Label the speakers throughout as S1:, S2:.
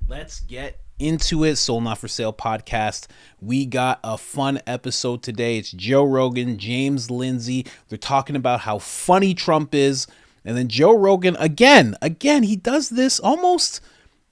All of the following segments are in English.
S1: Let's get into it. Soul Not For Sale podcast. We got a fun episode today. It's Joe Rogan, James Lindsay. They're talking about how funny Trump is. And then Joe Rogan, again, he does this almost,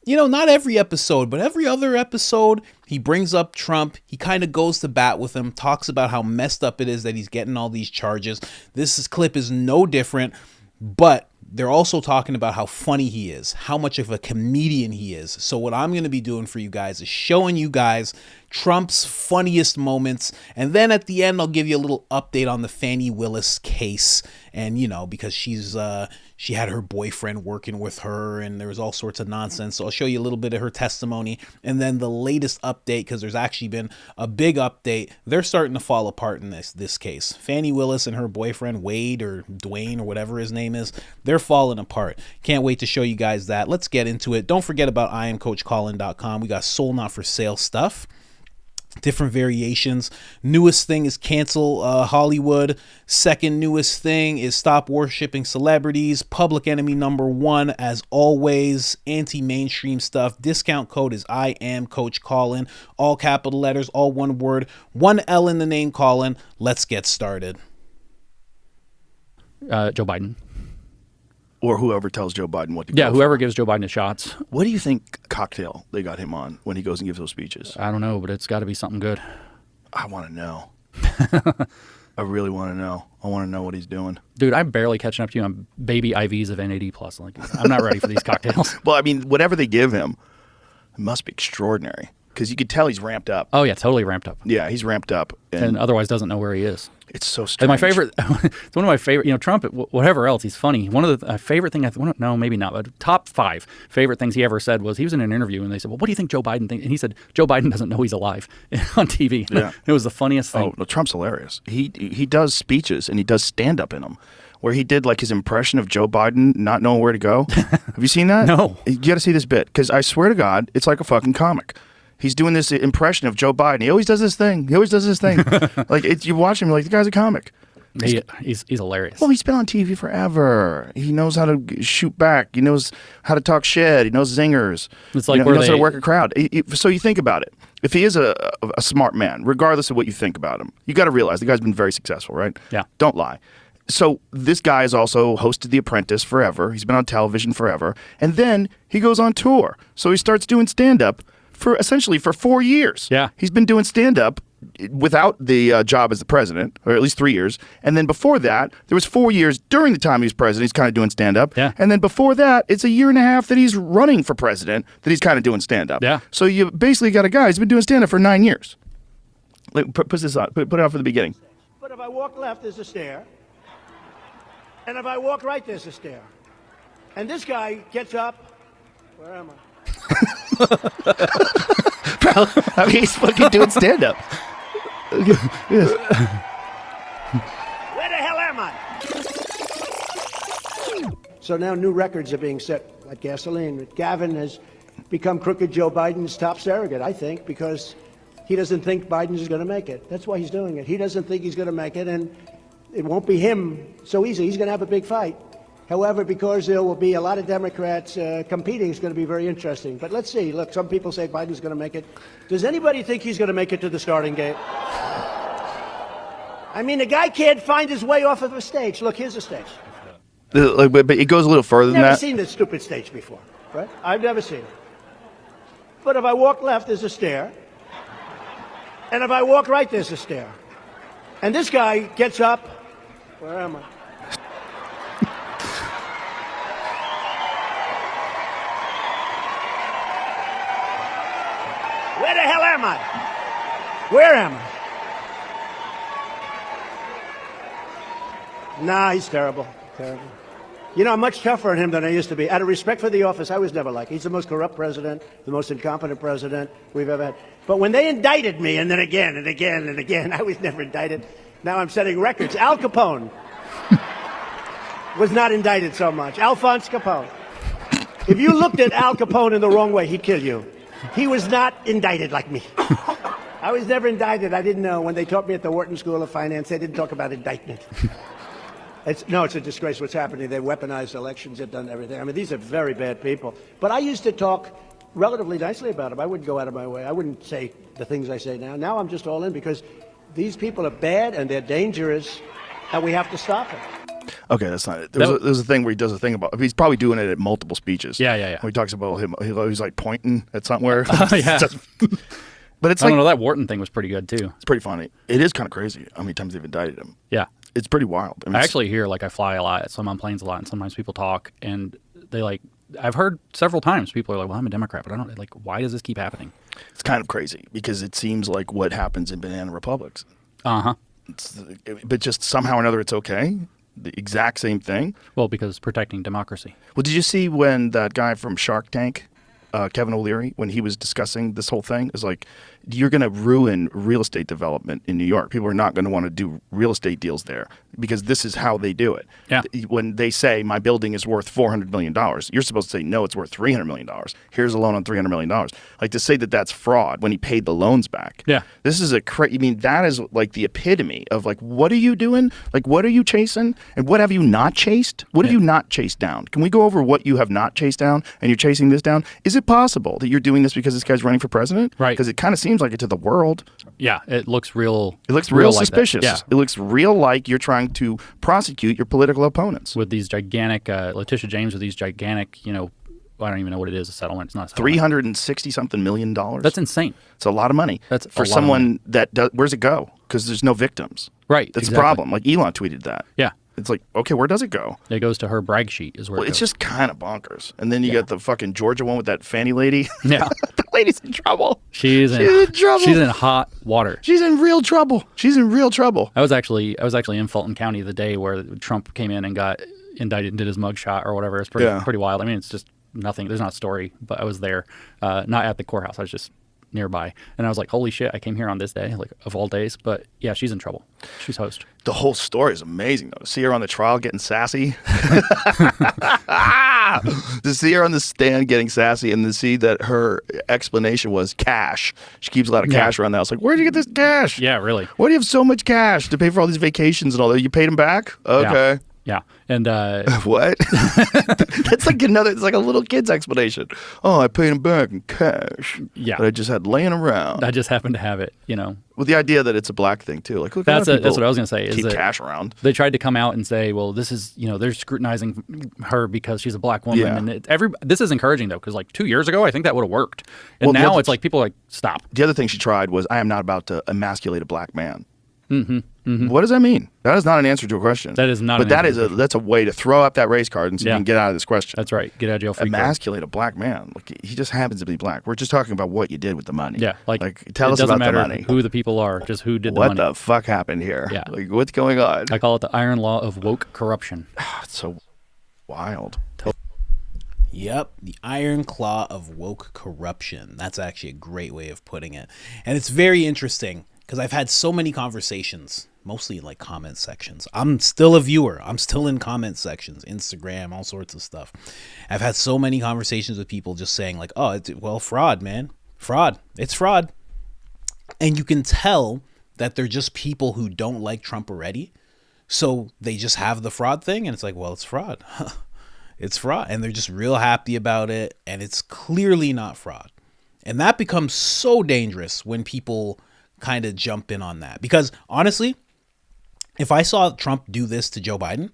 S1: not every episode, but every other episode, he brings up Trump. He kind of goes to bat with him, talks about how messed up it is that he's getting all these charges. This clip is no different, but they're also talking about how funny he is, how much of a comedian he is. So what I'm going to be doing for you guys is showing you guys Trump's funniest moments. And then at the end, I'll give you a little update on the Fani Willis case. And, because she had her boyfriend working with her and there was all sorts of nonsense. So I'll show you a little bit of her testimony. And then the latest update, because there's actually been a big update. They're starting to fall apart in this case. Fani Willis and her boyfriend, Wade or Dwayne or whatever his name is, they're falling apart. Can't wait to show you guys that. Let's get into it. Don't forget about IamCoachColin.com. We got Soul Not For Sale stuff. Different variations. Newest thing is cancel Hollywood. Second newest thing is stop worshiping celebrities. Public enemy number one, as always, anti-mainstream stuff. Discount code is I am Coach Colin. All capital letters, all one word, one L in the name Colin. Let's get started.
S2: Joe Biden.
S3: Or whoever tells Joe Biden what to go
S2: Yeah, whoever gives Joe Biden his shots.
S3: What do you think cocktail they got him on when he goes and gives those speeches?
S2: I don't know, but it's got to be something good.
S3: I want to know. I really want to know. I want to know what he's doing.
S2: Dude, I'm barely catching up to you on baby IVs of NAD+. Like, I'm not ready for these cocktails.
S3: Well, I mean, whatever they give him, it must be extraordinary. Because you could tell he's ramped up.
S2: Oh, yeah, totally ramped up.
S3: Yeah, he's ramped up.
S2: And otherwise doesn't know where he is.
S3: It's so strange.
S2: And my favorite, it's one of my favorite, Trump, whatever else, he's funny. One of the favorite thing, no, maybe not, but top 5 favorite things he ever said was he was in an interview and they said, well, what do you think Joe Biden thinks? And he said, Joe Biden doesn't know he's alive on TV.
S3: Yeah.
S2: It was the funniest thing.
S3: Oh, no, Trump's hilarious. He does speeches and he does stand-up in them. Where he did like his impression of Joe Biden not knowing where to go. Have you seen that?
S2: No.
S3: You got to see this bit because I swear to God, it's like a fucking comic. He's doing this impression of Joe Biden. He always does this thing. Like you watch him, you're like, the guy's a comic.
S2: He's hilarious.
S3: Well, he's been on TV forever. He knows how to shoot back. He knows how to talk shit. He knows zingers.
S2: It's like
S3: he knows how to work a crowd. So you think about it. If he is a smart man, regardless of what you think about him, you got to realize the guy's been very successful, right?
S2: Yeah.
S3: Don't lie. So this guy has also hosted The Apprentice forever. He's been on television forever. And then he goes on tour. So he starts doing stand-up essentially for 4 years.
S2: Yeah.
S3: He's been doing stand-up without the job as the president, or at least 3 years. And then before that, there was 4 years during the time he was president, he's kind of doing stand-up.
S2: Yeah.
S3: And then before that, it's a year and a half that he's running for president that he's kind of doing stand-up.
S2: Yeah.
S3: So you basically got a guy who's been doing stand-up for 9 years. Like, put this on. Put it on for the beginning.
S4: But if I walk left, there's a stair. And if I walk right, there's a stair. And this guy gets up. Where am I?
S3: Bro, I mean, he's fucking doing stand-up. Yes.
S4: Where the hell am I? So now new records are being set like gasoline. Gavin has become crooked Joe Biden's top surrogate, I think, because he doesn't think Biden is going to make it. That's why he's doing it. He doesn't think he's going to make it, and it won't be him so easy. He's going to have a big fight. However, because there will be a lot of Democrats competing, it's going to be very interesting. But let's see. Look, some people say Biden's going to make it. Does anybody think he's going to make it to the starting gate? I mean, the guy can't find his way off of a stage. Look, here's a stage.
S3: But it goes a little further than that.
S4: I've never seen this stupid stage before, right? I've never seen it. But if I walk left, there's a stair. And if I walk right, there's a stair. And this guy gets up. Where am I? Where the hell am I? Where am I? Nah, he's terrible. Terrible. I'm much tougher on him than I used to be. Out of respect for the office, I was never like. He's the most corrupt president, the most incompetent president we've ever had. But when they indicted me, and then again and again and again, I was never indicted. Now I'm setting records. Al Capone was not indicted so much. Alphonse Capone. If you looked at Al Capone in the wrong way, he'd kill you. He was not indicted like me. I was never indicted. I didn't know. When they taught me at the Wharton School of Finance, they didn't talk about indictment. It's a disgrace what's happening. They've weaponized elections. They've done everything. I mean, these are very bad people. But I used to talk relatively nicely about him. I wouldn't go out of my way. I wouldn't say the things I say now. Now I'm just all in because these people are bad and they're dangerous, and we have to stop it.
S3: Okay, that's not it. There's a thing where he does a thing about. He's probably doing it at multiple speeches.
S2: Yeah.
S3: When he talks about him, he's like pointing at somewhere.
S2: Yeah.
S3: But it's
S2: I
S3: like,
S2: don't know. That Wharton thing was pretty good too.
S3: it's pretty funny. It is kind of crazy how many times they've indicted him.
S2: Yeah.
S3: It's pretty wild.
S2: I actually hear, like, I fly a lot, so I'm on planes a lot, and sometimes people talk, and they, like, I've heard several times people are like, well, I'm a Democrat, but I don't, like, why does this keep happening?
S3: It's kind of crazy because it seems like what happens in banana republics.
S2: Uh-huh.
S3: But just somehow or another, it's okay. The exact same thing.
S2: Well, because protecting democracy.
S3: Well, did you see when that guy from Shark Tank, Kevin O'Leary, when he was discussing this whole thing, is like, you're going to ruin real estate development in New York. People are not going to want to do real estate deals there because this is how they do it.
S2: Yeah.
S3: When they say my building is worth $400 million, you're supposed to say, no, it's worth $300 million. Here's a loan on $300 million. Like, to say that that's fraud when he paid the loans back.
S2: Yeah.
S3: This is that is like the epitome of, like, what are you doing? Like, what are you chasing? And what have you not chased? What have you not chased down? Can we go over what you have not chased down and you're chasing this down? Is it possible that you're doing this because this guy's running for president?
S2: Right.
S3: Because it kind of seems like it to the world.
S2: Yeah, it looks real.
S3: It looks real
S2: like
S3: suspicious.
S2: that. Yeah.
S3: It looks real like you're trying to prosecute your political opponents.
S2: With these gigantic, Letitia James with these gigantic, I don't even know what it is, a settlement. It's not a settlement.
S3: $360-something million.
S2: That's insane.
S3: It's a lot of money.
S2: That's
S3: for
S2: a lot of
S3: someone
S2: money.
S3: that does. Where's it go? Because there's no victims.
S2: Right.
S3: That's
S2: exactly.
S3: a problem. Like Elon tweeted that.
S2: Yeah.
S3: It's like, okay, where does it go?
S2: It goes to her brag sheet is where
S3: Well,
S2: it
S3: it's
S2: goes.
S3: just kind of bonkers. And then you get the fucking Georgia one with that Fanny lady.
S2: Yeah.
S3: The lady's in trouble.
S2: She's
S3: in trouble.
S2: She's in hot water.
S3: She's in real trouble. She's in real trouble.
S2: I was actually in Fulton County the day where Trump came in and got indicted and did his mugshot or whatever. It's pretty wild. I mean, it's just nothing. There's not a story, but I was there, not at the courthouse. I was just nearby, and I was like, holy shit, I came here on this day, like, of all days. But yeah, she's in trouble. She's host.
S3: The whole story is amazing, though. To see her on the trial getting sassy. To see her on the stand getting sassy, and to see that her explanation was cash. She keeps a lot of cash around the house. Like, where'd you get this cash?
S2: Yeah, really.
S3: Why do you have so much cash to pay for all these vacations and all that? You paid them back? Okay.
S2: Yeah. And
S3: what? That's like it's like a little kid's explanation. Oh, I paid him back in cash.
S2: Yeah.
S3: That I just had laying around.
S2: I just happen to have it,
S3: With the idea that it's a black thing too. Like, look,
S2: that's what I was going to say.
S3: Keep cash around.
S2: They tried to come out and say, well, this is, they're scrutinizing her because she's a black woman.
S3: Yeah.
S2: And this is encouraging, though, because like 2 years ago, I think that would have worked. And now it's like people are like, stop.
S3: The other thing she tried was, I am not about to emasculate a black man. What does that mean? That is not an answer to a question.
S2: That is not.
S3: But that's a way to throw up that race card and so you can get out of this question.
S2: That's right. Get out of jail free.
S3: Emasculate a black man. Look, he just happens to be black. We're just talking about what you did with the money.
S2: Yeah. Like
S3: tell us about the money.
S2: It doesn't matter who the people are, just who did the
S3: money.
S2: money.
S3: What the fuck happened here?
S2: Yeah.
S3: Like, what's going on?
S2: I call it the iron law of woke corruption.
S3: It's so wild.
S1: Yep, the iron claw of woke corruption. That's actually a great way of putting it. And it's very interesting because I've had so many conversations, mostly in like comment sections. I'm still a viewer. I'm still in comment sections, Instagram, all sorts of stuff. I've had so many conversations with people just saying like, oh, fraud, man. Fraud. It's fraud. And you can tell that they're just people who don't like Trump already. So they just have the fraud thing and it's like, well, it's fraud. It's fraud. And they're just real happy about it. And it's clearly not fraud. And that becomes so dangerous when people kind of jump in on that. Because honestly, if I saw Trump do this to Joe Biden,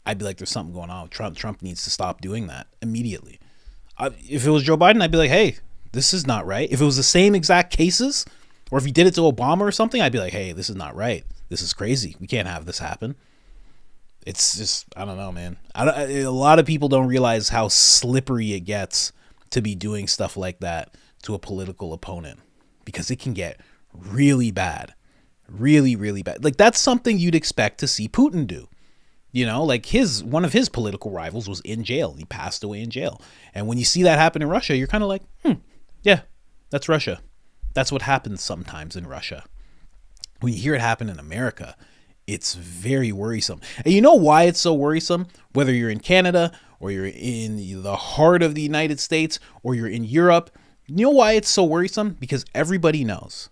S1: I'd be like, there's something going on with Trump. Trump needs to stop doing that immediately. If it was Joe Biden, I'd be like, hey, this is not right. If it was the same exact cases, or if he did it to Obama or something, I'd be like, hey, this is not right. This is crazy. We can't have this happen. It's just, I don't know, man. A lot of people don't realize how slippery it gets to be doing stuff like that to a political opponent, because it can get really bad. Really, really bad. Like, that's something you'd expect to see Putin do. Like one of his political rivals was in jail. He passed away in jail. And when you see that happen in Russia, you're kind of like, yeah, that's Russia. That's what happens sometimes in Russia. When you hear it happen in America, it's very worrisome. And you know why it's so worrisome? Whether you're in Canada or you're in the heart of the United States or you're in Europe, you know why it's so worrisome? Because everybody knows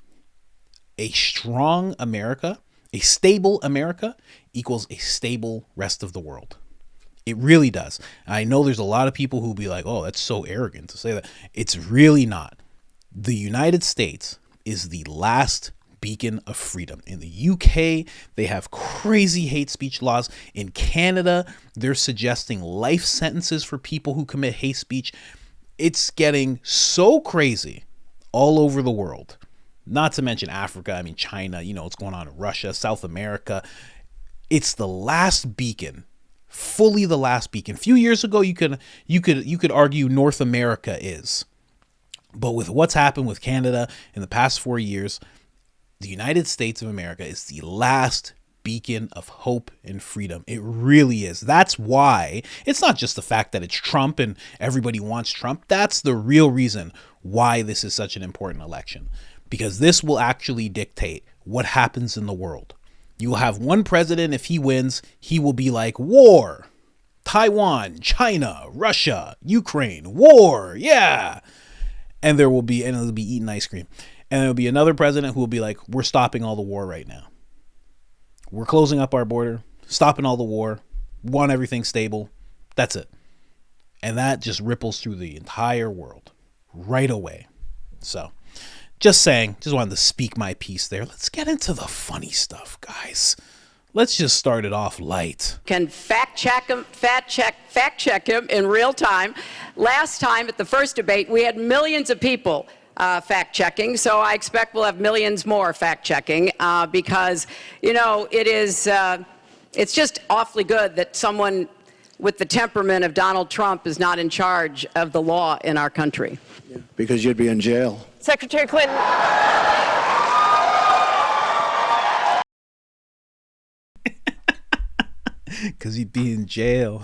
S1: a strong America, a stable America equals a stable rest of the world. It really does. I know there's a lot of people who'll be like, oh, that's so arrogant to say that. It's really not. The United States is the last beacon of freedom. In the UK, they have crazy hate speech laws. In Canada, they're suggesting life sentences for people who commit hate speech. It's getting so crazy all over the world. Not to mention Africa, I mean China, you know what's going on in Russia, South America. It's the last beacon. Fully the last beacon. A few years ago, you could argue North America is. But with what's happened with Canada in the past 4 years, the United States of America is the last beacon of hope and freedom. It really is. That's why it's not just the fact that it's Trump and everybody wants Trump. That's the real reason why this is such an important election, because this will actually dictate what happens in the world. You will have one president, if he wins, he will be like, war, Taiwan, China, Russia, Ukraine, war, yeah. And it'll be eating ice cream. And there'll be another president who will be like, we're stopping all the war right now. We're closing up our border, stopping all the war, want everything stable. That's it. And that just ripples through the entire world right away. So just saying, just wanted to speak my piece there. Let's get into the funny stuff, guys. Let's just start it off light.
S5: Can fact check him in real time. Last time at the first debate, we had millions of people fact checking, so I expect we'll have millions more fact checking because, you know, it's just awfully good that someone with the temperament of Donald Trump is not in charge of the law in our country.
S6: Yeah, because you'd be in jail.
S7: Secretary Clinton.
S1: Because he'd be in jail.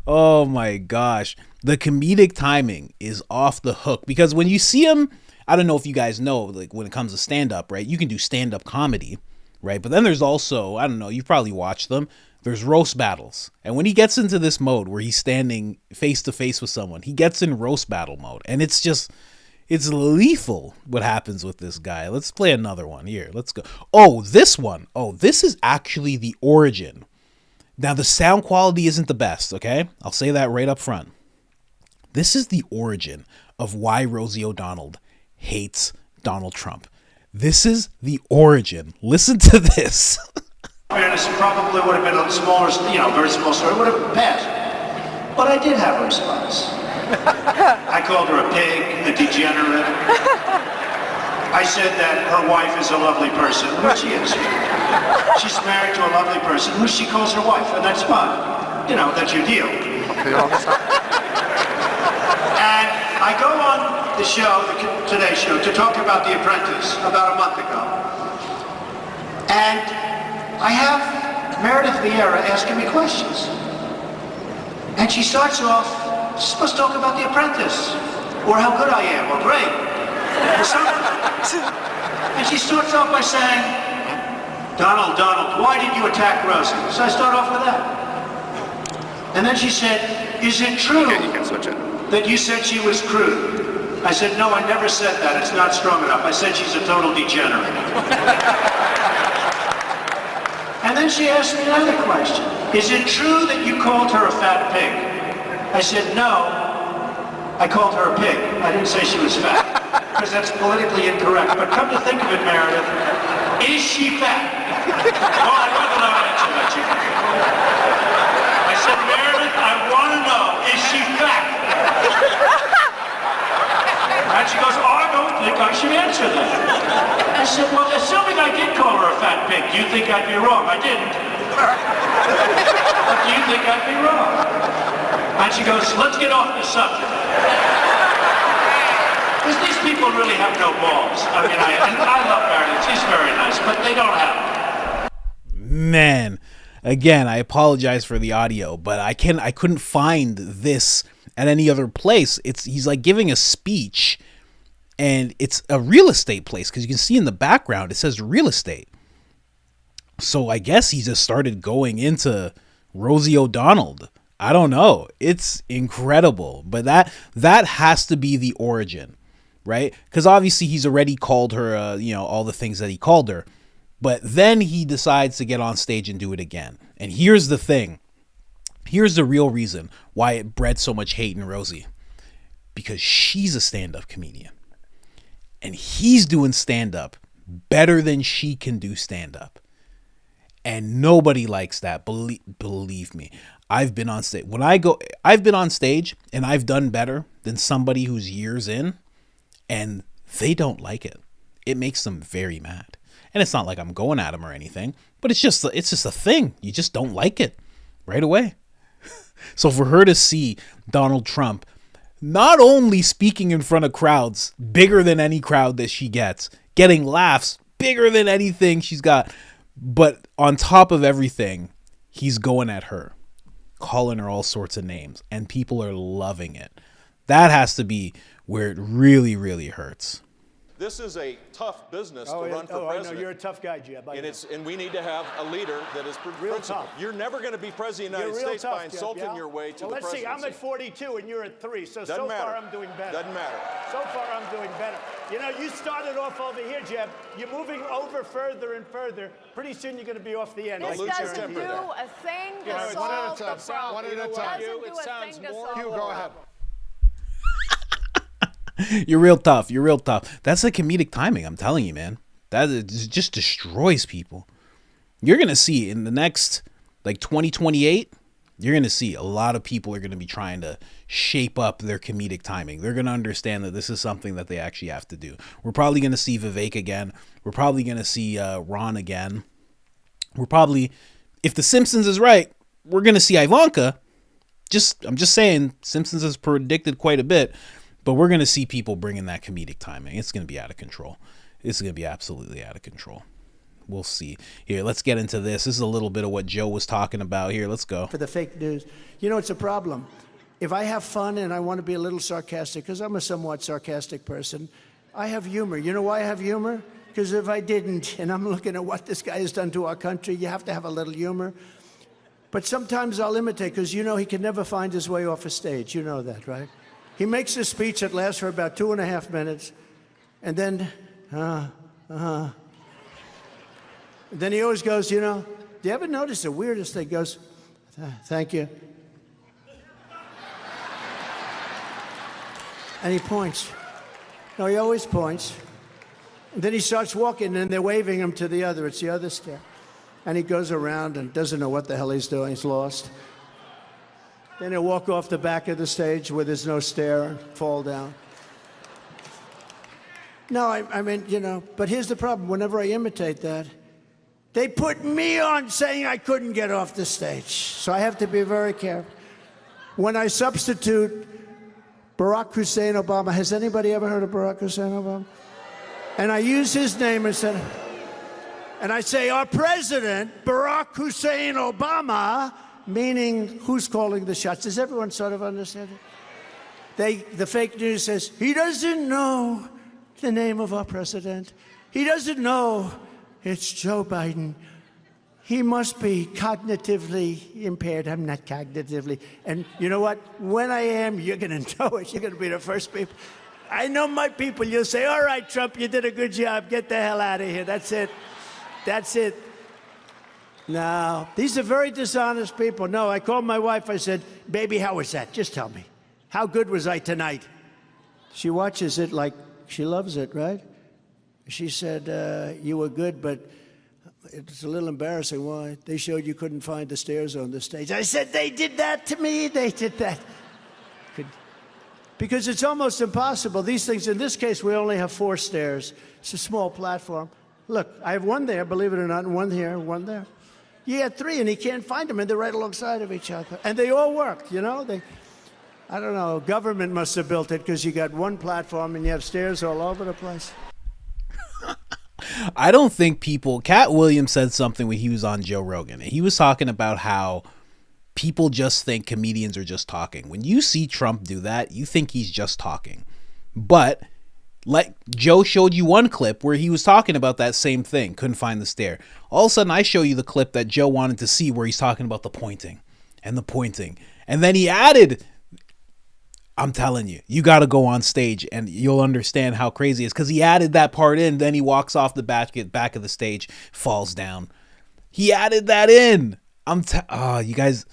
S1: Oh my gosh. The comedic timing is off the hook, because when you see him, I don't know if you guys know, like when it comes to stand-up, right? You can do stand-up comedy, right? But then there's also, I don't know, you've probably watched them. There's roast battles. And when he gets into this mode where he's standing face to face with someone, he gets in roast battle mode. And it's lethal what happens with this guy. Let's play another one here. Let's go. Oh, this one. Oh, this is actually the origin. Now, the sound quality isn't the best, okay? I'll say that right up front. This is the origin of why Rosie O'Donnell hates Donald Trump. This is the origin. Listen to this.
S4: Fairness, probably would have been a smaller, very small story, would have passed. But I did have a response. I called her a pig, a degenerate. I said that her wife is a lovely person, which she is. She's married to a lovely person who she calls her wife, and that's fine. You know, that's your deal. And I go on the show, the Today Show, to talk about The Apprentice about a month ago. And I have Meredith Vieira asking me questions. And she starts off, she's supposed to talk about The Apprentice, or how good I am, or great, or something. And she starts off by saying, Donald, why did you attack Rosie? So I start off with that. And then she said, is it true that you said she was crude? I said, no, I never said that. It's not strong enough. I said she's a total degenerate. And then she asked me another question. Is it true that you called her a fat pig? I said, no, I called her a pig. I didn't say she was fat, because that's politically incorrect. But come to think of it, Meredith, is she fat? Oh, I want to know an answer that you I said, Meredith, I want to know, is she fat? And she goes, oh, I don't think I should answer that. I said, well, assuming I did call her a fat pig, do you think I'd be wrong? I didn't. But do you think I'd be wrong? And she goes, let's get off the subject. Because these people really have no balls. I mean, I love Meredith. She's very nice, but they don't have them.
S1: Man, again, I apologize for the audio, but I couldn't find this at any other place. He's like giving a speech, and it's a real estate place, because you can see in the background it says real estate. So I guess he just started going into Rosie O'Donnell. I don't know. It's incredible, but that has to be the origin, right? Because obviously he's already called her, all the things that he called her. But then he decides to get on stage and do it again. And here's the thing. Here's the real reason why it bred so much hate in Rosie. Because she's a stand-up comedian. And he's doing stand-up better than she can do stand-up. And nobody likes that. Believe me. I've been on stage. I've been on stage and I've done better than somebody who's years in, and they don't like it. It makes them very mad. And it's not like I'm going at them or anything, but it's just a thing. You just don't like it right away. So for her to see Donald Trump not only speaking in front of crowds bigger than any crowd that she gets, getting laughs bigger than anything she's got, but on top of everything, he's going at her, calling her all sorts of names, and people are loving it. That has to be where it really, really hurts.
S7: This is a tough business to run for president.
S4: I know. You're a tough guy, Jeb.
S7: And we need to have a leader that is
S4: real
S7: principled.
S4: tough.
S7: You're never going to be president of the United States by insulting your way to the presidency.
S4: Let's see. I'm at 42 and you're at 3. So
S7: Doesn't matter.
S4: far I'm doing better.
S7: Doesn't matter.
S4: So far I'm doing better. You know, you started off over here, Jeb. You're moving over further and further. Pretty soon you're going to be off the end.
S8: This doesn't do a thing to solve the problem.
S6: One at a time.
S8: Doesn't do a thing to solve the
S6: Hugh, go ahead.
S1: You're real tough. You're real tough. That's the comedic timing. I'm telling you, man. That is, just destroys people. You're going to see in the next, 2028, you're going to see a lot of people are going to be trying to shape up their comedic timing. They're going to understand that this is something that they actually have to do. We're probably going to see Vivek again. We're probably going to see Ron again. We're probably, if The Simpsons is right, we're going to see Ivanka. I'm just saying, Simpsons has predicted quite a bit. But we're going to see people bringing that comedic timing. It's going to be out of control. It's going to be absolutely out of control. We'll see. Here, let's get into this. This is a little bit of what Joe was talking about. Here, let's go.
S4: For the fake news. You know, it's a problem. If I have fun and I want to be a little sarcastic, because I'm a somewhat sarcastic person, I have humor. You know why I have humor? Because if I didn't, and I'm looking at what this guy has done to our country, you have to have a little humor. But sometimes I'll imitate, because you know he can never find his way off a stage. You know that, right? He makes a speech that lasts for about 2.5 minutes, and then, then he always goes, you know, do you ever notice the weirdest thing? He goes, thank you. And he points. No, he always points. And then he starts walking, and they're waving him to the other. It's the other stair. And he goes around and doesn't know what the hell he's doing. He's lost. Then he'll walk off the back of the stage where there's no stair and fall down. No, I mean, you know, but here's the problem. Whenever I imitate that, they put me on saying I couldn't get off the stage. So I have to be very careful. When I substitute Barack Hussein Obama, has anybody ever heard of Barack Hussein Obama? And I use his name instead of, and I say, our president, Barack Hussein Obama, meaning who's calling the shots. Does everyone sort of understand it? The fake news says, he doesn't know the name of our president. He doesn't know it's Joe Biden. He must be cognitively impaired. I'm not cognitively. And you know what? When I am, you're going to know it. You're going to be the first people. I know my people. You'll say, all right, Trump, you did a good job. Get the hell out of here. That's it. That's it. No, these are very dishonest people. No, I called my wife. I said, baby, how was that? Just tell me. How good was I tonight? She watches it like she loves it, right? She said, you were good, but it's a little embarrassing. Why? They showed you couldn't find the stairs on the stage. I said, they did that to me. They did that. Because it's almost impossible. These things, in this case, we only have 4 stairs. It's a small platform. Look, I have one there, believe it or not, and one here, one there. You had 3, and he can't find them, and they're right alongside of each other. And they all work, you know? I don't know, government must have built it because you got one platform and you have stairs all over the place.
S1: I don't think Cat Williams said something when he was on Joe Rogan. He was talking about how people just think comedians are just talking. When you see Trump do that, you think he's just talking. But like Joe showed you one clip where he was talking about that same thing, couldn't find the stair. All of a sudden I show you the clip that Joe wanted to see where he's talking about the pointing. And then he added, I'm telling you, you got to go on stage and you'll understand how crazy it is, because he added that part in. Then he walks off the back of the stage, falls down. He added that in. You guys,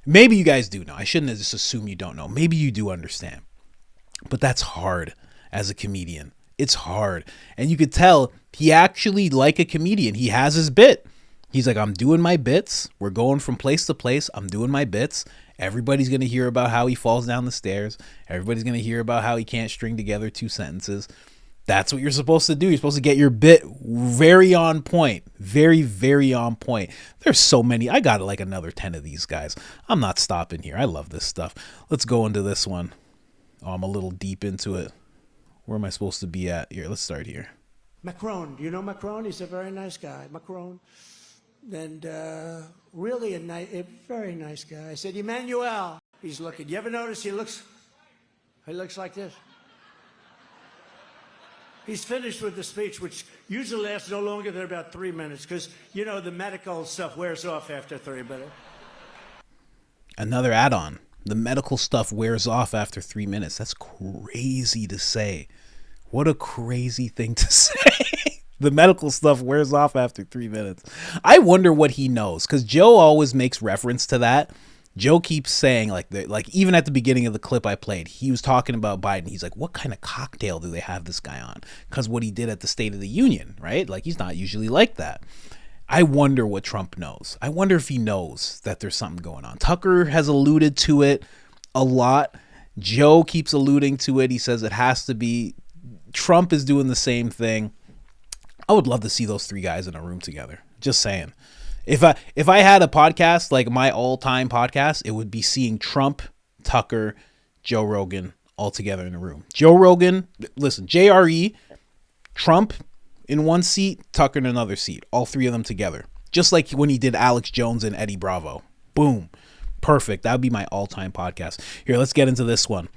S1: maybe you guys do know. I shouldn't just assume you don't know. Maybe you do understand. But that's hard as a comedian. It's hard. And you could tell he actually, like a comedian, he has his bit. He's like, I'm doing my bits. We're going from place to place. I'm doing my bits. Everybody's going to hear about how he falls down the stairs. Everybody's going to hear about how he can't string together 2 sentences. That's what you're supposed to do. You're supposed to get your bit very on point. Very, very on point. There's so many. I got like another 10 of these guys. I'm not stopping here. I love this stuff. Let's go into this one. Oh, I'm a little deep into it. Where am I supposed to be at? Here, let's start here.
S4: Macron, do you know Macron? He's a very nice guy. Macron. And really a very nice guy. I said, Emmanuel. He's looking. You ever notice he looks like this? He's finished with the speech, which usually lasts no longer than about 3 minutes, because, you know, the medical stuff wears off after 3 minutes.
S1: Another add-on. The medical stuff wears off after 3 minutes. That's crazy to say. What a crazy thing to say. The medical stuff wears off after 3 minutes. I wonder what he knows, because Joe always makes reference to that. Joe keeps saying, like even at the beginning of the clip I played, he was talking about Biden. He's like, what kind of cocktail do they have this guy on? Because what he did at the State of the Union, right? Like, he's not usually like that. I wonder what Trump knows. I wonder if he knows that there's something going on. Tucker has alluded to it a lot. Joe keeps alluding to it. He says it has to be. Trump is doing the same thing. I would love to see those 3 guys in a room together. Just saying. If I had a podcast, like my all-time podcast, it would be seeing Trump, Tucker, Joe Rogan all together in a room. Joe Rogan, listen, JRE, Trump in one seat, Tucker in another seat. All 3 of them together. Just like when he did Alex Jones and Eddie Bravo. Boom. Perfect. That would be my all-time podcast. Here, let's get into this one.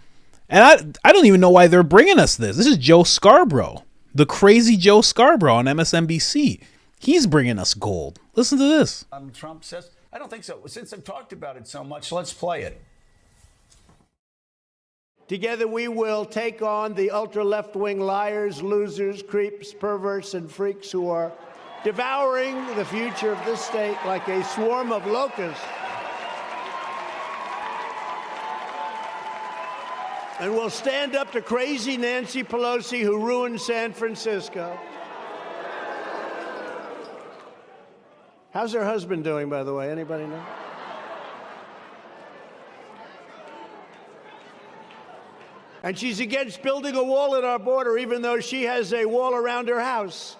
S1: And I don't even know why they're bringing us this. This is Joe Scarborough. The crazy Joe Scarborough on MSNBC. He's bringing us gold. Listen to this.
S9: Trump says, I don't think so. Since I've talked about it so much, let's play it.
S4: Together we will take on the ultra-left-wing liars, losers, creeps, perverts, and freaks who are devouring the future of this state like a swarm of locusts. And we'll stand up to crazy Nancy Pelosi, who ruined San Francisco. How's her husband doing, by the way? Anybody know? And she's against building a wall at our border, even though she has a wall around her house,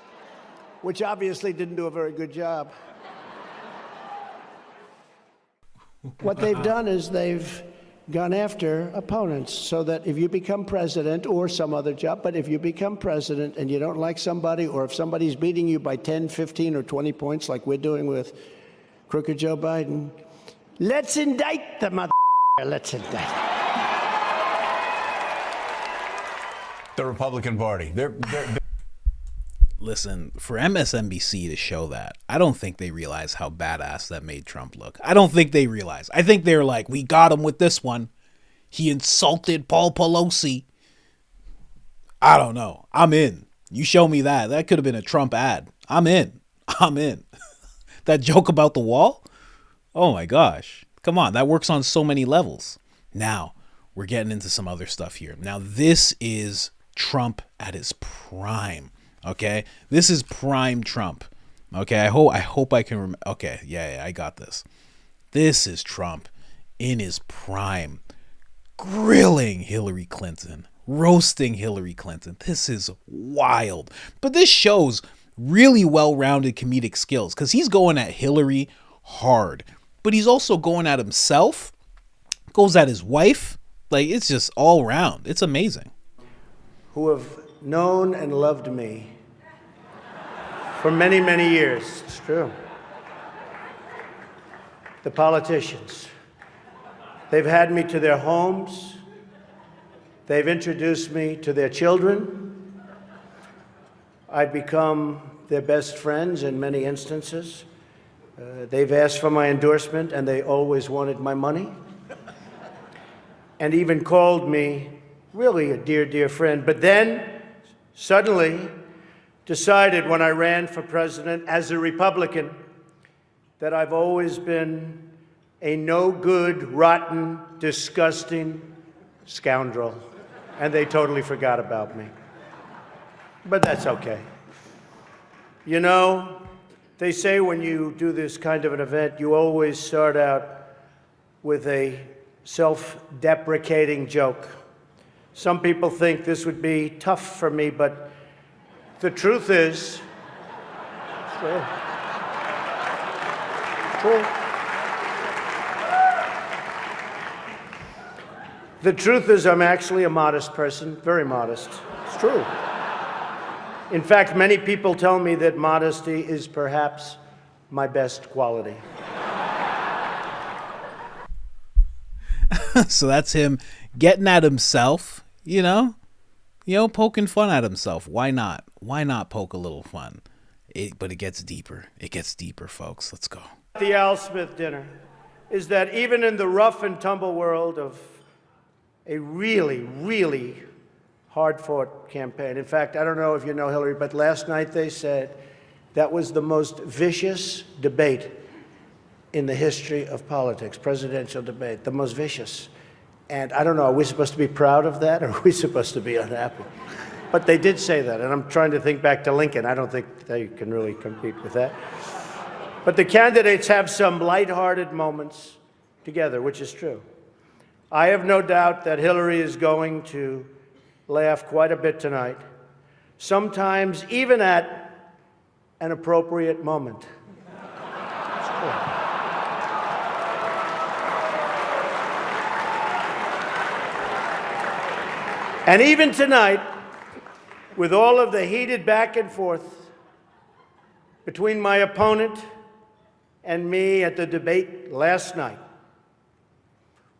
S4: which obviously didn't do a very good job. What they've done is they've gone after opponents so that if you become president or some other job, but if you become president and you don't like somebody, or if somebody's beating you by 10, 15, or 20 points like we're doing with crooked Joe Biden, let's indict the mother. Let's indict.
S9: The Republican Party. They're
S1: Listen, for MSNBC to show that, I don't think they realize how badass that made Trump look. I don't think they realize. I think they're like, we got him with this one. He insulted Paul Pelosi. I don't know. I'm in. You show me that. That could have been a Trump ad. I'm in. I'm in. That joke about the wall? Oh my gosh. Come on. That works on so many levels. Now, we're getting into some other stuff here. Now, this is Trump at his prime. Okay, this is prime Trump. Okay, I hope I can remember. Okay, yeah, I got this. This is Trump in his prime, grilling Hillary Clinton, roasting Hillary Clinton. This is wild. But this shows really well-rounded comedic skills, because he's going at Hillary hard, but he's also going at himself, goes at his wife. Like, it's just all around. It's amazing.
S4: Who have known and loved me for many, many years. It's true. The politicians. They've had me to their homes. They've introduced me to their children. I've become their best friends in many instances. They've asked for my endorsement, and they always wanted my money. And even called me really a dear, dear friend. But then, suddenly, decided when I ran for president as a Republican that I've always been a no-good, rotten, disgusting scoundrel, and they totally forgot about me. But that's okay. You know, they say when you do this kind of an event, you always start out with a self-deprecating joke. Some people think this would be tough for me, but the truth is, it's true. It's true. The truth is I'm actually a modest person, very modest. It's true. In fact, many people tell me that modesty is perhaps my best quality.
S1: So that's him getting at himself, poking fun at himself. Why not? Why not poke a little fun? But it gets deeper. It gets deeper, folks. Let's go.
S4: The Al Smith dinner is that even in the rough and tumble world of a really, really hard-fought campaign. In fact, I don't know if you know Hillary, but last night they said that was the most vicious debate in the history of politics, presidential debate, the most vicious. And I don't know, are we supposed to be proud of that, or are we supposed to be unhappy? But they did say that, and I'm trying to think back to Lincoln. I don't think they can really compete with that. But the candidates have some lighthearted moments together, which is true. I have no doubt that Hillary is going to laugh quite a bit tonight, sometimes even at an appropriate moment. It's true. And even tonight, with all of the heated back and forth between my opponent and me at the debate last night,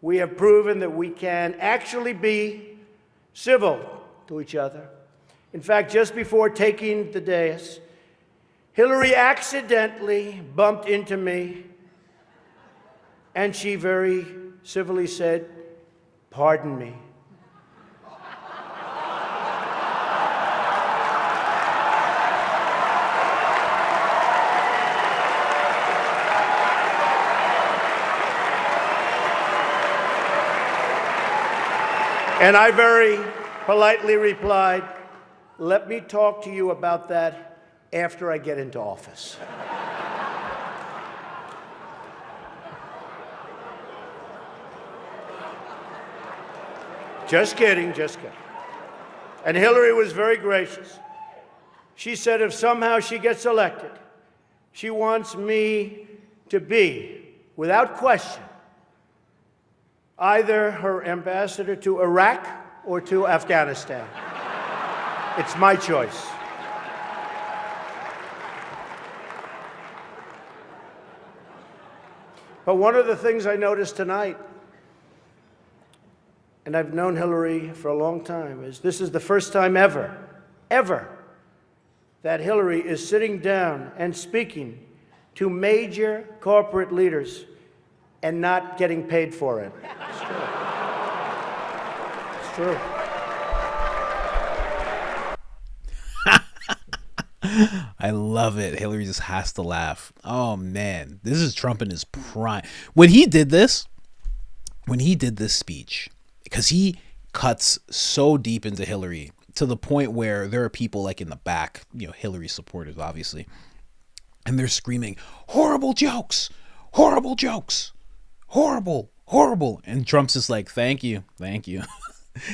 S4: we have proven that we can actually be civil to each other. In fact, just before taking the dais, Hillary accidentally bumped into me, and she very civilly said, "Pardon me." And I very politely replied, "Let me talk to you about that after I get into office." Just kidding, just kidding. And Hillary was very gracious. She said if somehow she gets elected, she wants me to be, without question, either her ambassador to Iraq or to Afghanistan. It's my choice. But one of the things I noticed tonight, and I've known Hillary for a long time, is this is the first time ever, that Hillary is sitting down and speaking to major corporate leaders and not getting paid for it. It's true. It's true.
S1: I love it. Hillary just has to laugh. Oh man, this is Trump in his prime. When he did this speech, because he cuts so deep into Hillary to the point where there are people like in the back, Hillary supporters obviously, and they're screaming, "Horrible jokes, horrible jokes. Horrible, horrible." And Trump's just like, thank you.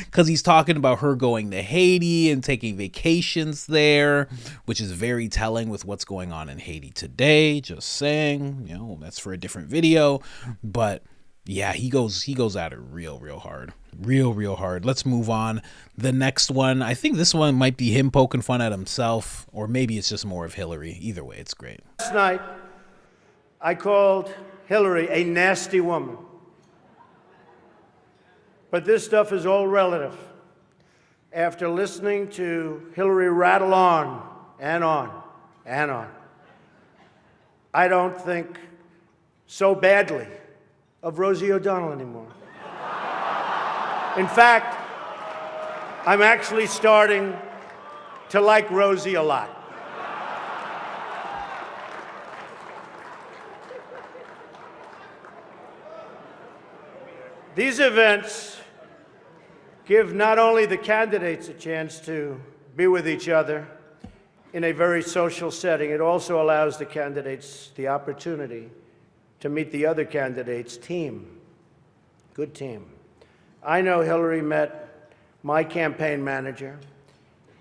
S1: Because he's talking about her going to Haiti and taking vacations there, which is very telling with what's going on in Haiti today. Just saying, that's for a different video. But yeah, he goes at it real hard. Real hard. Let's move on. The next one, I think this one might be him poking fun at himself, or maybe it's just more of Hillary. Either way, it's great.
S4: Last night, I called Hillary a nasty woman. But this stuff is all relative. After listening to Hillary rattle on and on and on, I don't think so badly of Rosie O'Donnell anymore. In fact, I'm actually starting to like Rosie a lot. These events give not only the candidates a chance to be with each other in a very social setting, it also allows the candidates the opportunity to meet the other candidates' team. Good team. I know Hillary met my campaign manager,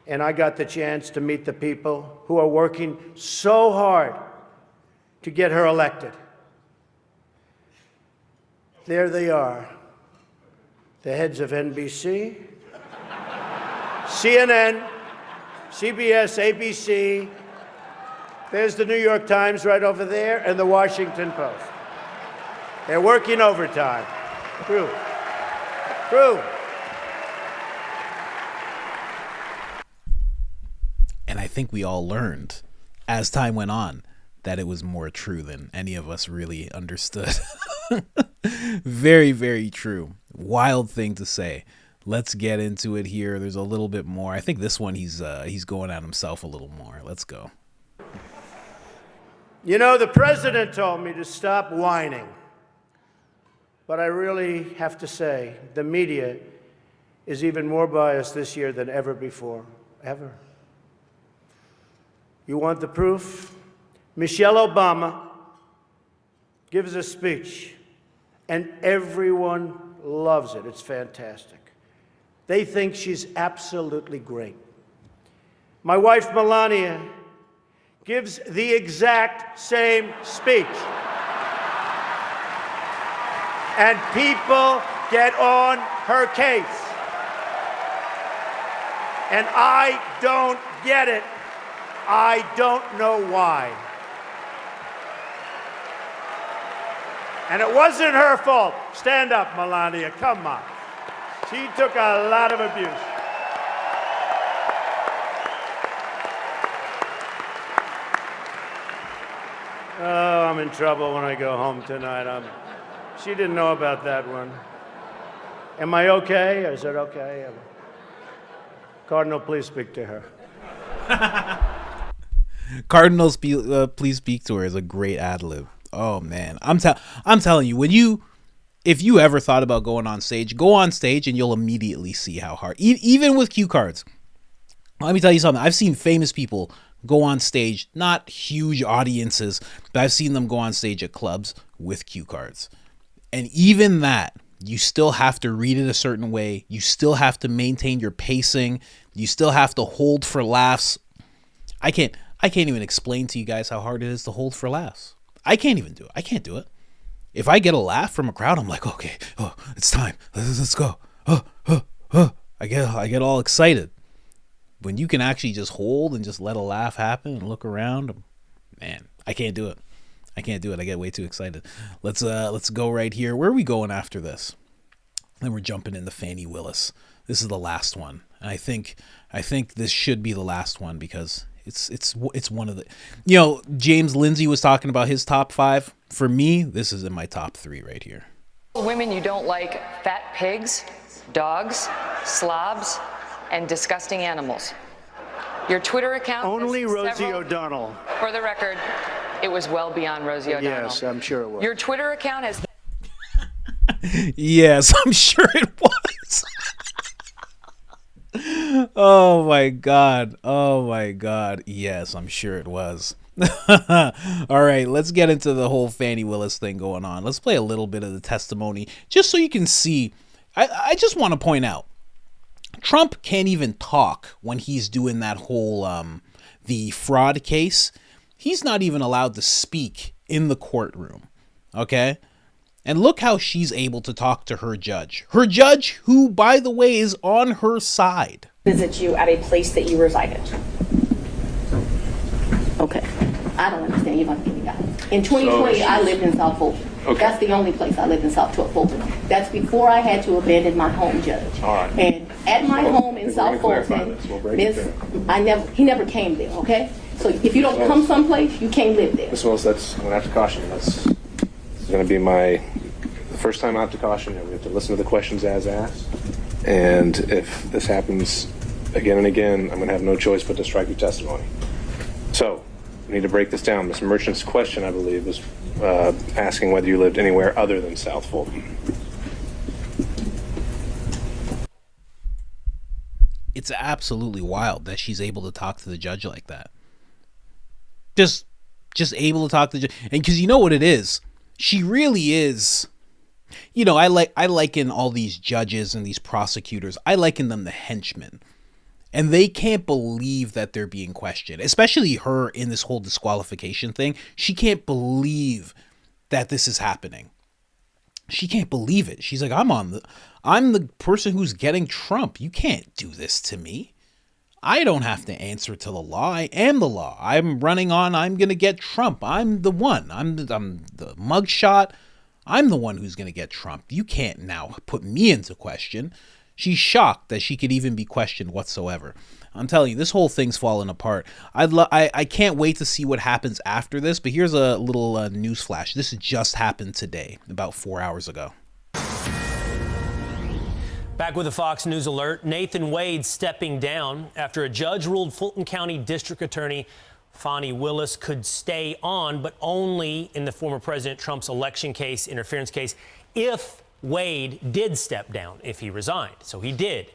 S4: and I got the chance to meet the people who are working so hard to get her elected. There they are, the heads of NBC, CNN, CBS, ABC. There's the New York Times right over there, and the Washington Post. They're working overtime. True.
S1: And I think we all learned as time went on that it was more true than any of us really understood. Very, very true. Wild thing to say. Let's get into it here. There's a little bit more. I think this one he's going at himself a little more. Let's go.
S4: You know, the president told me to stop whining. But I really have to say, the media is even more biased this year than ever before. Ever. You want the proof? Michelle Obama gives a speech, and everyone loves it. It's fantastic. They think she's absolutely great. My wife, Melania, gives the exact same speech. And people get on her case. And I don't get it. I don't know why. And it wasn't her fault. Stand up, Melania. Come on. She took a lot of abuse. Oh, I'm in trouble when I go home tonight. She didn't know about that one. Am I okay? Is it okay? Cardinal, please speak to her.
S1: Cardinals, please speak to her is a great ad-lib. Oh man, I'm telling you, if you ever thought about going on stage, go on stage and you'll immediately see how hard. Even with cue cards, let me tell you something. I've seen famous people go on stage, not huge audiences, but I've seen them go on stage at clubs with cue cards, and even that, you still have to read it a certain way. You still have to maintain your pacing. You still have to hold for laughs. I can't even explain to you guys how hard it is to hold for laughs. I can't even do it. I can't do it. If I get a laugh from a crowd, I'm like, okay, it's time. Let's go. I get all excited. When you can actually just hold and just let a laugh happen and look around, man, I can't do it. I get way too excited. Let's go right here. Where are we going after this? Then we're jumping into Fani Willis. This is the last one, and I think this should be the last one because it's one of the, James Lindsay was talking about his top 5. For me, this is in my top 3 right here.
S10: Women you don't like: fat pigs, dogs, slobs, and disgusting animals. Your Twitter account.
S4: Only Rosie O'Donnell.
S10: For the record, it was well beyond Rosie O'Donnell.
S4: Yes, I'm sure it was.
S10: Your Twitter account has.
S1: Yes, I'm sure it was. Oh my God. Yes, I'm sure it was. All right, let's get into the whole Fani Willis thing going on. Let's play a little bit of the testimony just so you can see. I just want to point out, Trump can't even talk when he's doing that whole the fraud case. He's not even allowed to speak in the courtroom. Okay? And look how she's able to talk to her judge. Her judge, who, by the way, is on her side.
S11: Visit you at a place that you resided. Okay. I don't understand. You're going to give me that. In 2020, I lived in South Fulton. Okay. That's the only place I lived in South Fulton. That's before I had to abandon my home, Judge. All right. And at my home in South Fulton, he never came there, okay? So if you don't come someplace, you can't live there.
S12: Ms. Willis, I'm going to have to caution you. This is going to be the first time I have to caution you. We have to listen to the questions as asked. And if this happens again and again, I'm going to have no choice but to strike your testimony. So, we need to break this down. Ms. Merchant's question, I believe, was asking whether you lived anywhere other than South Fulton.
S1: it's absolutely wild that she's able to talk to the judge like that. Just able to talk to the judge. And because you know what it is, she really is. You know, I liken all these judges and these prosecutors, I liken them to henchmen. And they can't believe that they're being questioned, especially her in this whole disqualification thing. She can't believe that this is happening. She can't believe it. She's like, I'm the person who's getting Trump. You can't do this to me. I don't have to answer to the law. I am the law. I'm running on. I'm going to get Trump. I'm the one. I'm the mugshot. I'm the one who's going to get Trump. You can't now put me into question. She's shocked that she could even be questioned whatsoever. I'm telling you, this whole thing's falling apart. I can't wait to see what happens after this, but here's a little news flash. This just happened today, about 4 hours ago.
S13: Back with a Fox News alert, Nathan Wade stepping down after a judge ruled Fulton County District Attorney Fani Willis could stay on, but only in the former President Trump's election case, interference case, if Wade did step down, if he resigned. So he did.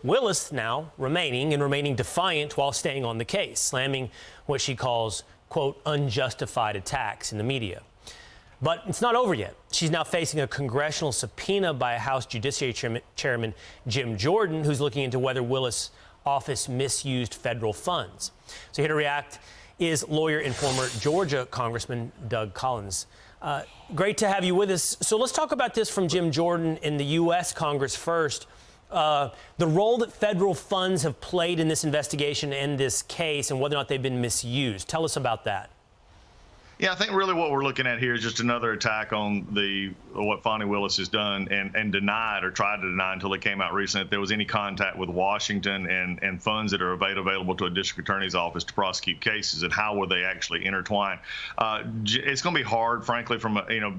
S13: Willis now remaining defiant while staying on the case, slamming what she calls, quote, unjustified attacks in the media. But it's not over yet. She's now facing a congressional subpoena by House Judiciary Chairman Jim Jordan, who's looking into whether Willis' office misused federal funds. So here to react is lawyer and former Georgia Congressman Doug Collins. Great to have you with us. So let's talk about this from Jim Jordan in the U.S. Congress first. The role that federal funds have played in this investigation and this case and whether or not they've been misused. Tell us about that.
S14: Yeah, I think really what we're looking at here is just another attack on what Fani Willis has done and denied or tried to deny until it came out recently that there was any contact with Washington and funds that are available to a district attorney's office to prosecute cases, and how were they actually intertwined. It's going to be hard, frankly, from a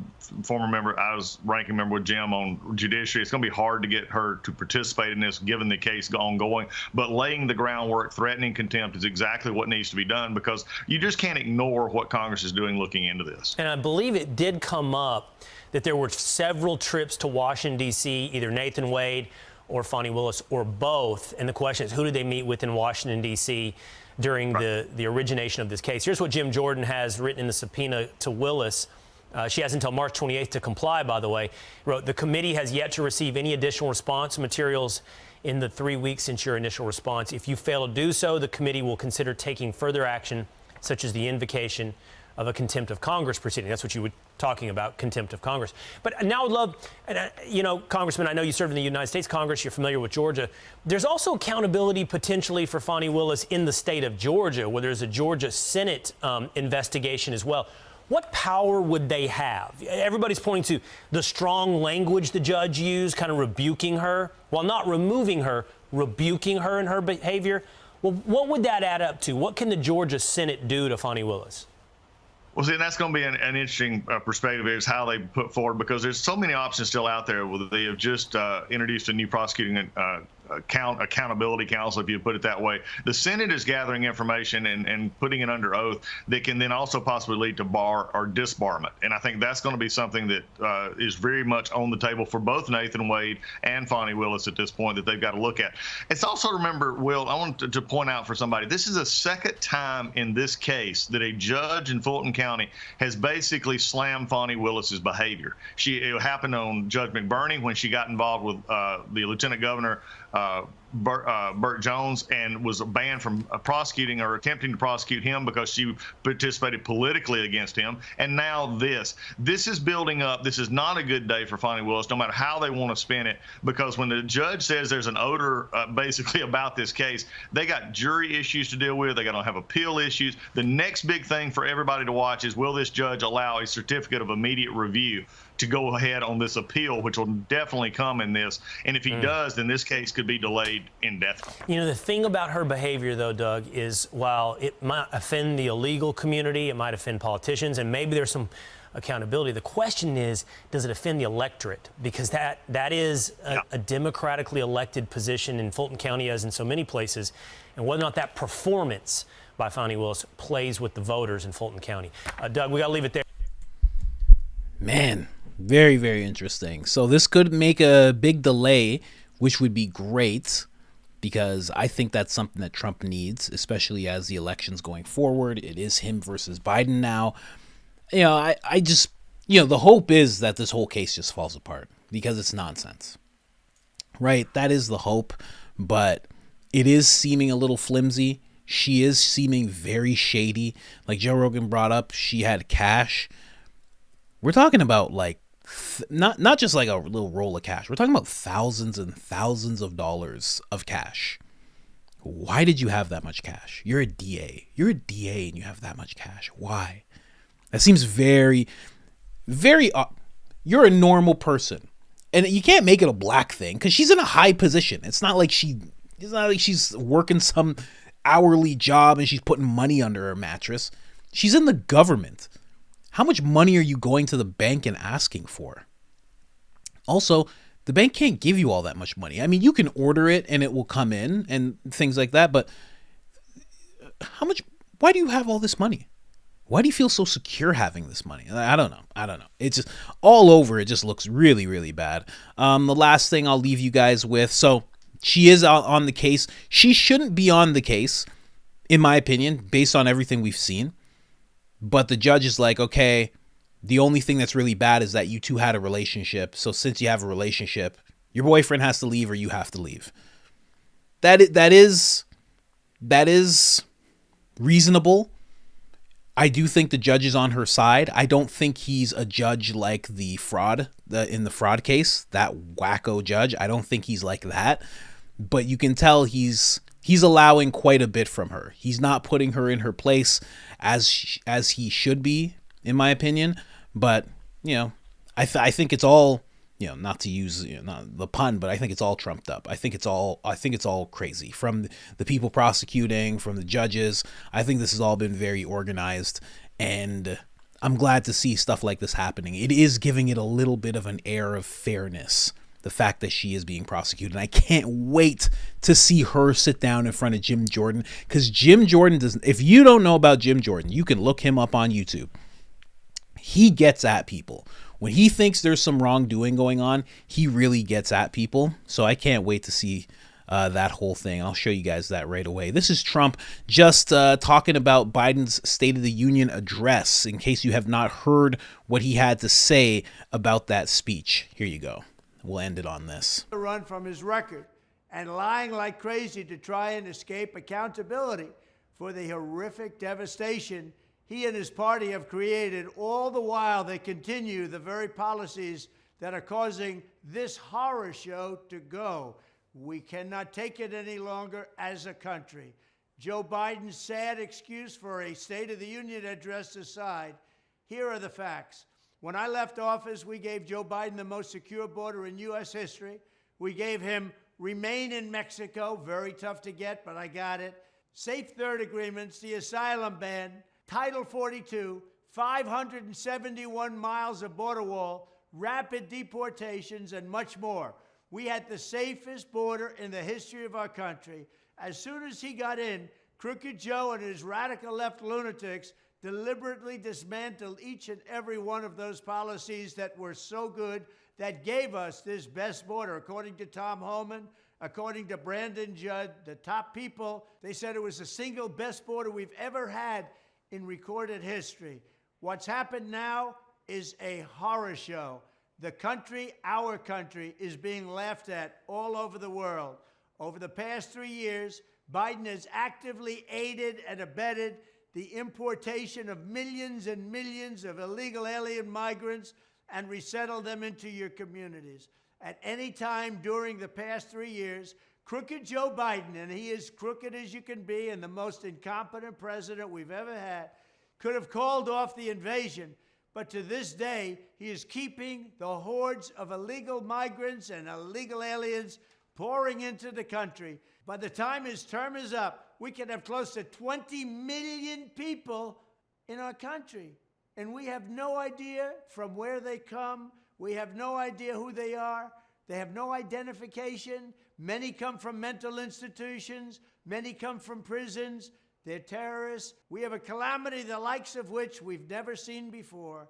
S14: former member. I was ranking member with Jim on judiciary. It's going to be hard to get her to participate in this given the case ongoing, but laying the groundwork, threatening contempt is exactly what needs to be done, because you just can't ignore what Congress is doing looking into this.
S13: And I believe it did come up that there were several trips to Washington, D.C., either Nathan Wade or Fani Willis or both. And the question is, who did they meet with in Washington, D.C. during the origination of this case? Here's what Jim Jordan has written in the subpoena to Willis. She has until March 28th to comply, by the way. He wrote, the committee has yet to receive any additional response materials in the 3 weeks since your initial response. If you fail to do so, the committee will consider taking further action, such as the invocation of a contempt of Congress proceeding. That's what you were talking about, contempt of Congress. But now I'd love, Congressman, I know you served in the United States Congress. You're familiar with Georgia. There's also accountability potentially for Fani Willis in the state of Georgia, where there's a Georgia Senate investigation as well. What power would they have? Everybody's pointing to the strong language the judge used, kind of rebuking her, while not removing her, rebuking her in her behavior. Well, what would that add up to? What can the Georgia Senate do to Fani Willis?
S14: Well, see, that's going to be an interesting perspective is how they put forward, because there's so many options still out there. They have just introduced a new prosecuting accountability council, if you put it that way. The Senate is gathering information and putting it under oath that can then also possibly lead to bar or disbarment. And I think that's going to be something that is very much on the table for both Nathan Wade and Fani Willis at this point that they've got to look at. It's also, remember, Will, I want to point out for somebody, this is the second time in this case that a judge in Fulton County has basically slammed Fani Willis's behavior. It happened on Judge McBurney when she got involved with the Lieutenant Governor Burt Jones, and was banned from prosecuting or attempting to prosecute him because she participated politically against him. And now this is building up. This is not a good day for Fani Willis, no matter how they want to spin it, because when the judge says there's an odor basically about this case, they got jury issues to deal with. They got to have appeal issues. The next big thing for everybody to watch is, will this judge allow a certificate of immediate review to go ahead on this appeal, which will definitely come in this. And if he does, then this case could be delayed indefinitely.
S13: The thing about her behavior, though, Doug, is while it might offend the illegal community, it might offend politicians, and maybe there's some accountability. The question is, does it offend the electorate? Because that is a democratically elected position in Fulton County, as in so many places, and whether or not that performance by Fani Willis plays with the voters in Fulton County. Doug, we got to leave it there.
S1: Man. Very, very interesting. So this could make a big delay, which would be great. because I think that's something that Trump needs, especially as the election's going forward. It is him versus Biden now. I just, the hope is that this whole case just falls apart because it's nonsense, right? That is the hope, but it is seeming a little flimsy. She is seeming very shady. Like Joe Rogan brought up, she had cash. We're talking about like, not just like a little roll of cash. We're talking about thousands and thousands of dollars of cash. Why did you have that much cash? You're a DA. You're a DA and you have that much cash. Why? That seems very, very, you're a normal person. And you can't make it a black thing because she's in a high position. It's not like she's working some hourly job and she's putting money under her mattress. She's in the government. How much money are you going to the bank and asking for? Also, the bank can't give you all that much money. I mean, you can order it and it will come in and things like that, but why do you have all this money? Why do you feel so secure having this money? I don't know. It's just all over. It just looks really, really bad. The last thing I'll leave you guys with. So she is on the case. She shouldn't be on the case, in my opinion, based on everything we've seen. But the judge is like, okay, the only thing that's really bad is that you two had a relationship. So since you have a relationship, your boyfriend has to leave or you have to leave. That is reasonable. I do think the judge is on her side. I don't think he's a judge like in the fraud case, that wacko judge. I don't think he's like that. But you can tell he's allowing quite a bit from her. He's not putting her in her place as he should be, in my opinion. But I think it's all, not to use not the pun, but I think it's all trumped up. I think it's all crazy, from the people prosecuting, from the judges. I think this has all been very organized, and I'm glad to see stuff like this happening. It is giving it a little bit of an air of fairness, the fact that she is being prosecuted. And I can't wait to see her sit down in front of Jim Jordan, because Jim Jordan doesn't. If you don't know about Jim Jordan, you can look him up on YouTube. He gets at people. When he thinks there's some wrongdoing going on, he really gets at people. So I can't wait to see that whole thing. I'll show you guys that right away. This is Trump just talking about Biden's State of the Union address, in case you have not heard what he had to say about that speech. Here you go. We'll end it on this.
S4: Run from his record and lying like crazy to try and escape accountability for the horrific devastation he and his party have created. All the while, they continue the very policies that are causing this horror show to go. We cannot take it any longer as a country. Joe Biden's sad excuse for a State of the Union address aside, here are the facts. When I left office, we gave Joe Biden the most secure border in U.S. history. We gave him remain in Mexico, very tough to get, but I got it. Safe third agreements, the asylum ban, Title 42, 571 miles of border wall, rapid deportations, and much more. We had the safest border in the history of our country. As soon as he got in, Crooked Joe and his radical left lunatics deliberately dismantled each and every one of those policies that were so good, that gave us this best border. According to Tom Homan, according to Brandon Judd, the top people, they said it was the single best border we've ever had in recorded history. What's happened now is a horror show. The country, our country, is being laughed at all over the world. Over the past 3 years, Biden has actively aided and abetted the importation of millions and millions of illegal alien migrants and resettled them into your communities. At any time during the past 3 years, Crooked Joe Biden, and he is crooked as you can be and the most incompetent president we've ever had, could have called off the invasion. But to this day, he is keeping the hordes of illegal migrants and illegal aliens pouring into the country. By the time his term is up, we could have close to 20 million people in our country. And we have no idea from where they come. We have no idea who they are. They have no identification. Many come from mental institutions. Many come from prisons. They're terrorists. We have a calamity the likes of which we've never seen before.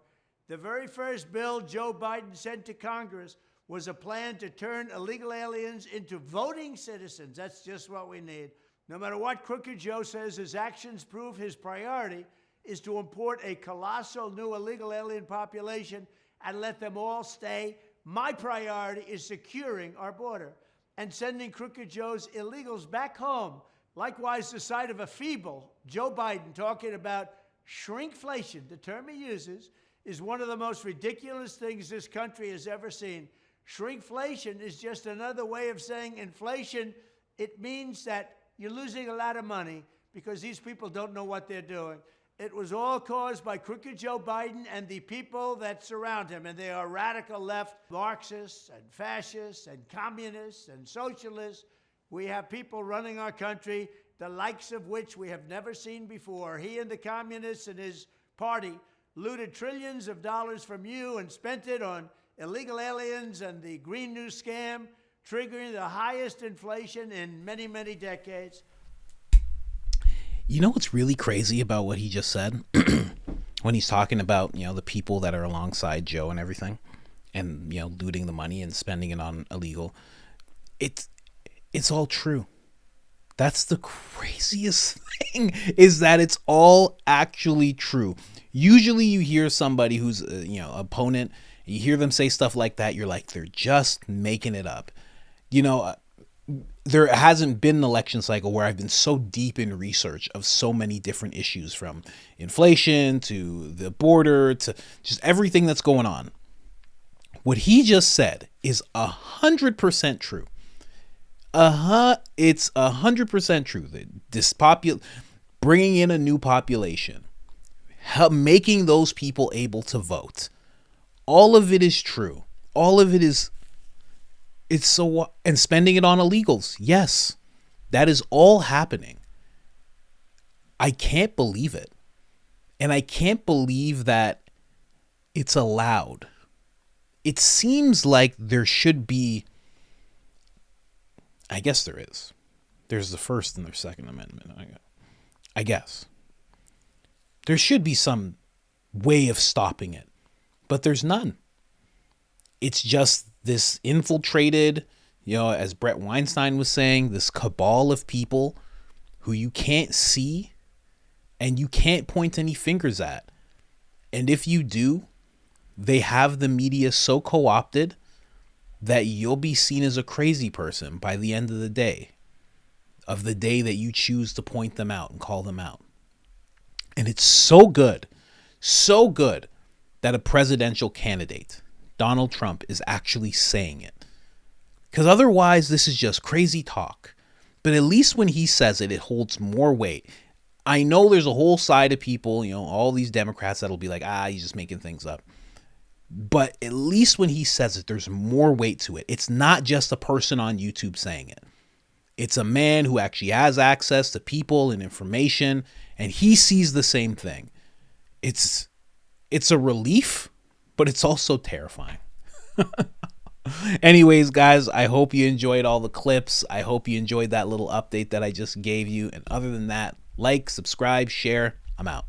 S4: The very first bill Joe Biden sent to Congress was a plan to turn illegal aliens into voting citizens. That's just what we need. No matter what Crooked Joe says, his actions prove his priority is to import a colossal new illegal alien population and let them all stay. My priority is securing our border and sending Crooked Joe's illegals back home. Likewise, the sight of a feeble Joe Biden talking about shrinkflation, the term he uses, is one of the most ridiculous things this country has ever seen. Shrinkflation is just another way of saying inflation. It means that you're losing a lot of money because these people don't know what they're doing. It was all caused by Crooked Joe Biden and the people that surround him, and they are radical left, Marxists and fascists and communists and socialists. We have people running our country, the likes of which we have never seen before. He and the communists and his party looted trillions of dollars from you and spent it on illegal aliens and the Green New Scam, triggering the highest inflation in many, many decades.
S1: You know what's really crazy about what he just said? When he's talking about, the people that are alongside Joe and everything, and, looting the money and spending it on illegal. It's all true. That's the craziest thing, is that it's all actually true. Usually you hear somebody who's, opponent, you hear them say stuff like that, you're like, they're just making it up. There hasn't been an election cycle where I've been so deep in research of so many different issues, from inflation to the border to just everything that's going on. What he just said is 100% true. It's 100% true that bringing in a new population, making those people able to vote, all of it is true. All of it is. And spending it on illegals. Yes, that is all happening. I can't believe it. And I can't believe that it's allowed. It seems like there should be, I guess there is. There's the First and the Second Amendment, I guess. There should be some way of stopping it, but there's none. It's just this infiltrated, as Brett Weinstein was saying, this cabal of people who you can't see and you can't point any fingers at. And if you do, they have the media so co-opted that you'll be seen as a crazy person by the end of the day that you choose to point them out and call them out. And it's so good that a presidential candidate, Donald Trump, is actually saying it. Because otherwise, this is just crazy talk. But at least when he says it, it holds more weight. I know there's a whole side of people, all these Democrats that'll be like, he's just making things up. But at least when he says it, there's more weight to it. It's not just a person on YouTube saying it. It's a man who actually has access to people and information, and he sees the same thing. It's a relief, but it's also terrifying. Anyways, guys, I hope you enjoyed all the clips. I hope you enjoyed that little update that I just gave you. And other than that, like, subscribe, share. I'm out.